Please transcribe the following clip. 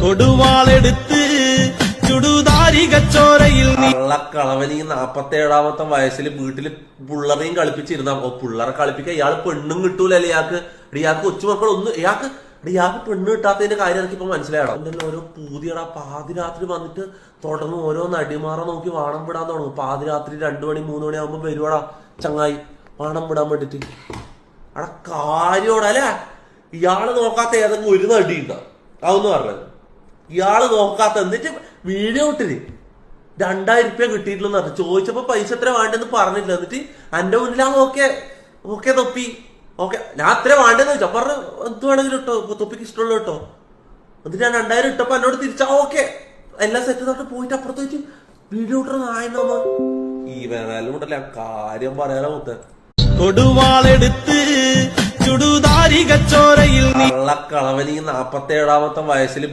കൊടുവാളെടുത്ത് ചുടുതാരി കച്ചോരയിൽ കള്ളക്കളവന് ഈ 47-ാമത്തെ വയസ്സിൽ വീട്ടില് പിള്ളറേയും കളിപ്പിച്ചിരുന്ന പിള്ളറെ കളിപ്പിക്കാൻ ഇയാള് പെണ്ണും കിട്ടൂലല്ലേ ഇയാൾക്ക് കൊച്ചുമക്കളൊന്നും ഇയാൾക്ക് പെണ്ണ് കിട്ടാത്തതിന്റെ കാര്യം എനിക്ക് ഇപ്പൊ മനസ്സിലായടാ. ഓരോ പൂതിയടാ പാതിരാത്രി വന്നിട്ട് തുടർന്ന് ഓരോ നടിമാറെ നോക്കി വാണം വിടാൻ തുടങ്ങും. പാതിരാത്രി 2 മണി 3 മണി ആകുമ്പോ വരുവാടാ ചങ്ങായി വാണം വിടാൻ വേണ്ടിട്ട്. അവിടെ കാര്യോടാ അല്ലെ ഇയാള് നോക്കാത്ത ഏതെങ്കിലും ഒരു നടി ഉണ്ടാ അതൊന്നും പറഞ്ഞത് ഇയാള് നോക്കാത്ത എന്നിട്ട് വീഡിയോ ഇട്ടിന് 2000 രൂപ കിട്ടിയിട്ടില്ലെന്ന് പറഞ്ഞു. ചോദിച്ചപ്പോ പൈസ എത്ര വേണ്ടെന്ന് പറഞ്ഞില്ല. എന്നിട്ട് എന്റെ മുന്നിൽ ഓക്കെ തൊപ്പി ഓക്കെ ഞാൻ അത്ര വേണ്ടെന്ന് ചോദിച്ചു. പറഞ്ഞു എന്ത് വേണമെങ്കിലും ഇട്ടോ തൊപ്പിക്ക് ഇഷ്ടമുള്ള കേട്ടോ. എന്നിട്ട് ഞാൻ 2000 ഇട്ടപ്പോ എന്നോട് തിരിച്ചാ ഓക്കെ എല്ലാം സെറ്റ് തൊട്ട് പോയിട്ട് അപ്പുറത്ത് വെച്ച് വീഡിയോ ഇട്ട നായനമ്മ ഈ വേണാലും ഉണ്ടല്ല കാര്യം പറയാനോ മുത്ത കൊടുവാളെടുത്ത് ചുടുതാരി കച്ചോരയിൽ കള്ളക്കളവന് ഈ 47-ാമത്തെ വയസ്സിൽ